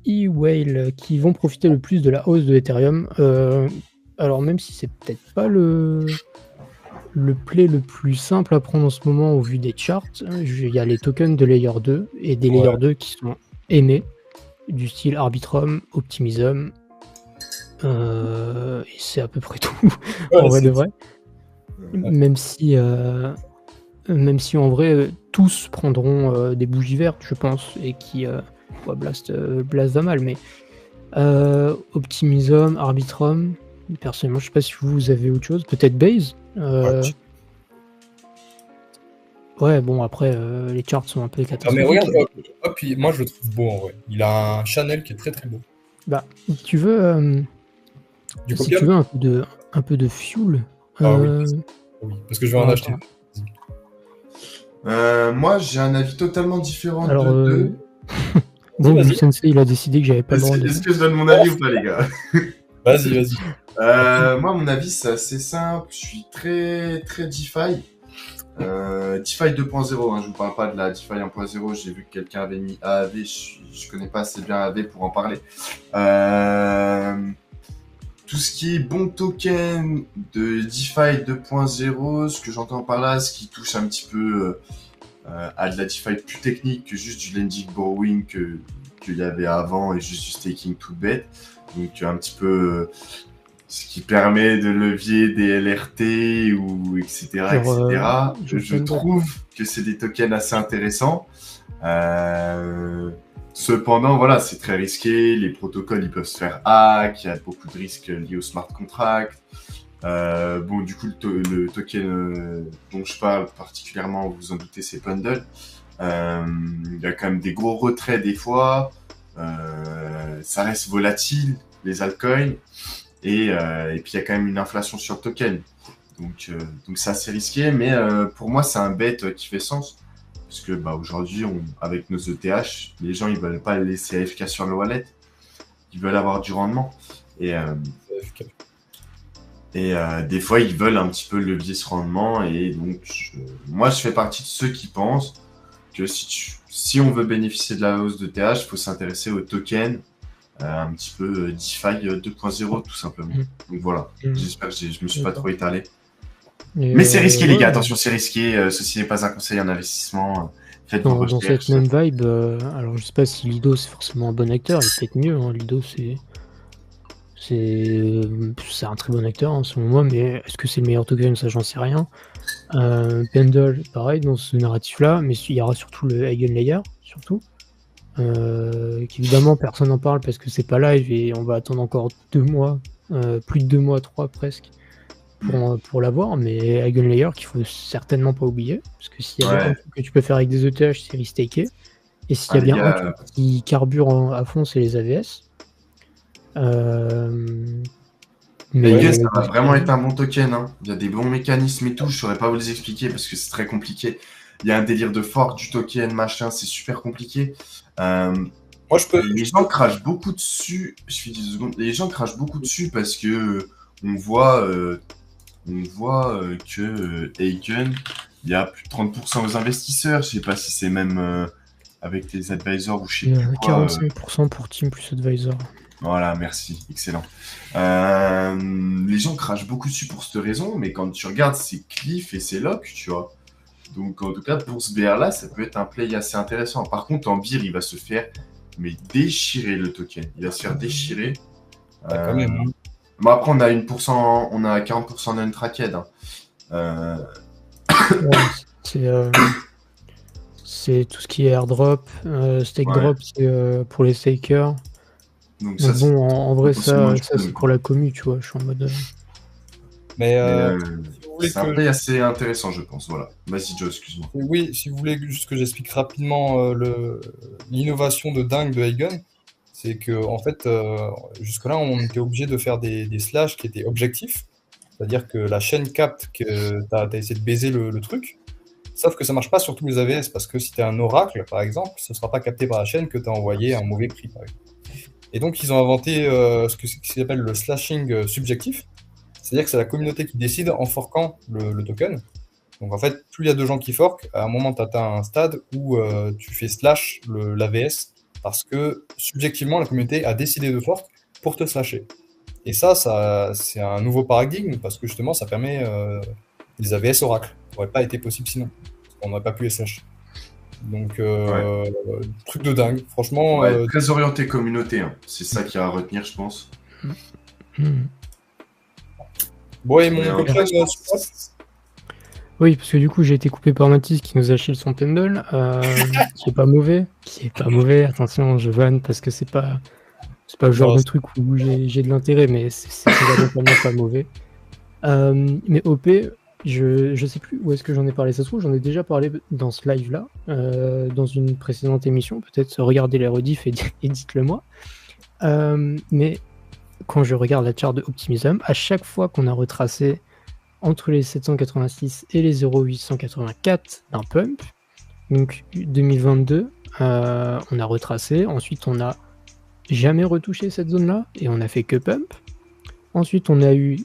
E-Whale qui vont profiter le plus de la hausse de Ethereum. Alors même si c'est peut-être pas le play le plus simple à prendre en ce moment au vu des charts, il y a les tokens de Layer 2 et des Layer 2 qui sont aimés, du style Arbitrum, Optimism, et c'est à peu près tout, en vrai de vrai. Même si en vrai, tous prendront des bougies vertes, je pense, et qui... Blast va mal, mais Optimism, Arbitrum, personnellement, je sais pas si vous avez autre chose, peut-être Base. Ouais, bon, après, les charts sont un peu catastrophiques. Mais regarde, puis moi je le trouve beau en vrai. Il a un Chanel qui est très très beau. Bah, tu veux, si tu veux un peu de fuel. Oui, parce que je vais en acheter. Moi, j'ai un avis totalement différent Alors, de deux. bon, le sensei, il a décidé que j'avais pas le droit de... Est-ce que je donne mon avis ou pas, les gars? Vas-y. Moi, mon avis, c'est assez simple. Je suis très, très DeFi. DeFi 2.0, hein, je vous parle pas de la DeFi 1.0. J'ai vu que quelqu'un avait mis AAV. Je connais pas assez bien AAV pour en parler. Tout ce qui est bon token de DeFi 2.0, ce que j'entends par là, ce qui touche un petit peu à de la DeFi plus technique que juste du lending borrowing qu'il y avait avant et juste du staking tout bête. Donc un petit peu ce qui permet de levier des LRT ou etc. Je trouve que c'est des tokens assez intéressants. Cependant, voilà, c'est très risqué. Les protocoles, ils peuvent se faire hack. Il y a beaucoup de risques liés au smart contract. Bon, du coup, le token dont je parle particulièrement, vous vous en doutez, c'est Bundle. Il y a quand même des gros retraits des fois. Ça reste volatile, les altcoins. Et puis, il y a quand même une inflation sur le token. Donc c'est assez risqué. Mais pour moi, c'est un bet qui fait sens. Parce que aujourd'hui, avec nos ETH, les gens, ils veulent pas les laisser AFK sur le wallet. Ils veulent avoir du rendement. Et des fois, ils veulent un petit peu levier ce rendement. Et donc, moi, je fais partie de ceux qui pensent que si on veut bénéficier de la hausse de TH, il faut s'intéresser au token un petit peu DeFi 2.0, tout simplement. Donc voilà, j'espère que je me suis pas trop étalé. Mais c'est risqué, les gars. Attention, c'est risqué. Ceci n'est pas un conseil en investissement. Faites vos recherches. Dans cette même vibe, alors je sais pas si Lido c'est forcément un bon acteur, il est peut-être mieux. Hein. Lido c'est un très bon acteur hein, selon moi, mais est-ce que c'est le meilleur token? Ça, j'en sais rien. Pendle, pareil dans ce narratif-là, mais il y aura surtout le Eigenlayer, surtout. Qu'évidemment personne n'en parle parce que c'est pas live et on va attendre encore 2 mois, plus de 2 mois, 3 presque. Pour l'avoir, mais Eigenlayer qu'il faut certainement pas oublier, parce que s'il y a bien un truc que tu peux faire avec des ETH, c'est restaker. Et s'il y a bien un truc qui carbure à fond, c'est les AVS. Mais ça va vraiment être un bon token. Hein. Il y a des bons mécanismes et tout, je saurais pas vous les expliquer parce que c'est très compliqué. Il y a un délire de fork du token, machin, c'est super compliqué. Les gens crachent beaucoup dessus. Je fais 10 secondes. Les gens crachent beaucoup dessus parce que on voit que Eigen, il y a plus de 30% aux investisseurs. Je sais pas si c'est même avec les advisors ou je sais plus quoi. 45% pour team plus advisor. Voilà, merci, excellent. Les gens crachent beaucoup dessus pour cette raison, mais quand tu regardes, c'est Cliff et c'est Lock, tu vois. Donc en tout cas, pour ce BR-là, ça peut être un play assez intéressant. Par contre, en BIR, il va se faire déchirer le token. Il va se faire déchirer. Quand même, hein. Bon, après, on a 40% d'untracked. C'est tout ce qui est airdrop, stake drop, c'est pour les stakers. Donc ça, bon, en vrai, ça c'est pour la commu, tu vois. Je suis en mode. Mais c'est un play assez intéressant, je pense. Voilà. Vas-y, Joe, excuse-moi. Oui, si vous voulez juste que j'explique rapidement l'innovation de dingue de Eigen, c'est que en fait, jusque-là, on était obligé de faire des slashes qui étaient objectifs, c'est-à-dire que la chaîne capte que tu as essayé de baiser le truc, sauf que ça marche pas sur tous les AVS, parce que si tu es un oracle, par exemple, ce ne sera pas capté par la chaîne que tu as envoyé à un mauvais prix, par exemple. Et donc, ils ont inventé ce qui s'appelle le slashing subjectif, c'est-à-dire que c'est la communauté qui décide en forquant le token. Donc en fait, plus il y a de gens qui forquent, à un moment tu atteins un stade où tu fais slash l'AVS parce que subjectivement, la communauté a décidé de fork pour te slasher. Et ça c'est un nouveau paradigme parce que justement, ça permet les AVS Oracle. Ça n'aurait pas été possible sinon. On n'aurait pas pu les slash. Donc, truc de dingue. Franchement. Ouais, très orienté communauté. Hein. C'est ça qu'il y a à retenir, je pense. Bon, et mon Mais, copain, Oui, parce que du coup, j'ai été coupé par Mathis qui nous a chié son Pendle, qui est pas mauvais. Attention, je vanne parce que c'est pas le genre Non, de truc où j'ai de l'intérêt, mais c'est fondamentalement pas mauvais. Mais OP, je sais plus où est-ce que j'en ai parlé. Ça se trouve, j'en ai déjà parlé dans ce live-là, dans une précédente émission. Peut-être regardez les rediffs et dites-le moi. Mais quand je regarde la chart de Optimism, à chaque fois qu'on a retracé entre les 786 et les 0,884 d'un pump, donc 2022, on a retracé. Ensuite, on n'a jamais retouché cette zone-là et on a fait que pump. Ensuite, on a eu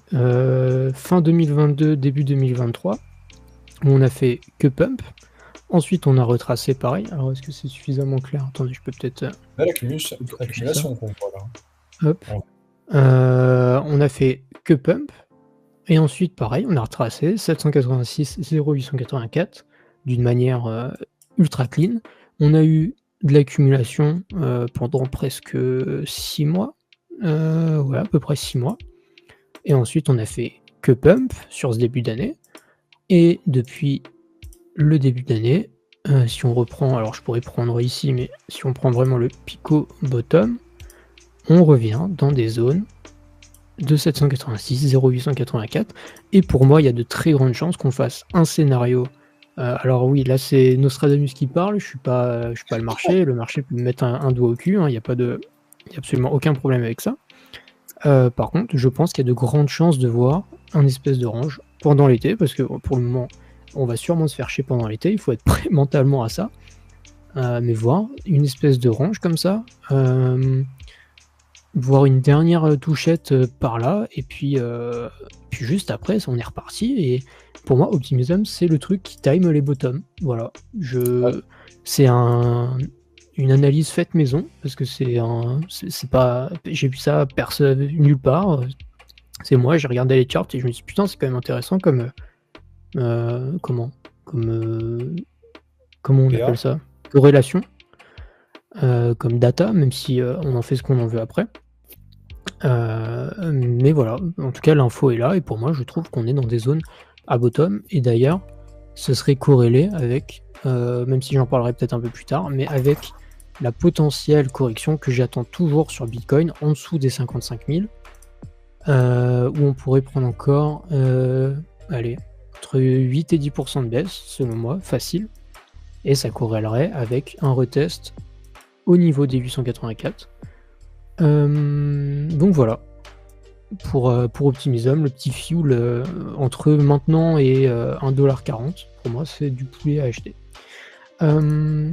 fin 2022, début 2023, où on a fait que pump. Ensuite, on a retracé pareil. Alors, est-ce que c'est suffisamment clair? Attendez, je peux peut-être... Là, l'accumulation qu'on voit là. Hop. On a fait que pump. Et ensuite, pareil, on a retracé 786, 0,884 d'une manière ultra clean. On a eu de l'accumulation pendant presque 6 mois. Ouais, à peu près 6 mois. Et ensuite, on a fait que pump sur ce début d'année. Et depuis le début d'année, si on reprend, alors je pourrais prendre ici, mais si on prend vraiment le Pico bottom, on revient dans des zones de 786, 0,884. Et pour moi, il y a de très grandes chances qu'on fasse un scénario. Alors oui, là c'est Nostradamus qui parle, je suis pas le marché peut me mettre un doigt au cul, hein, il n'y a absolument aucun problème avec ça. Par contre, je pense qu'il y a de grandes chances de voir un espèce de range pendant l'été, parce que pour le moment, on va sûrement se faire chier pendant l'été, il faut être prêt mentalement à ça. Mais voir une espèce de range comme ça, voir une dernière touchette par là, et puis juste après, on est reparti. Et pour moi, Optimism, c'est le truc qui time les bottoms. Voilà. C'est une analyse faite maison, parce que c'est pas, j'ai vu ça personne nulle part. C'est moi, j'ai regardé les charts et je me suis dit putain, c'est quand même intéressant comme comment on appelle ça, corrélation, comme data, même si on en fait ce qu'on en veut après. Mais voilà, en tout cas l'info est là et pour moi je trouve qu'on est dans des zones à bottom, et d'ailleurs ce serait corrélé avec, même si j'en parlerai peut-être un peu plus tard, mais avec la potentielle correction que j'attends toujours sur Bitcoin en dessous des 55 000, où on pourrait prendre encore entre 8 et 10% de baisse selon moi, facile, et ça corrélerait avec un retest au niveau des 884. Donc voilà, pour Optimism, le petit fuel entre maintenant et 1,40$, pour moi c'est du poulet à acheter.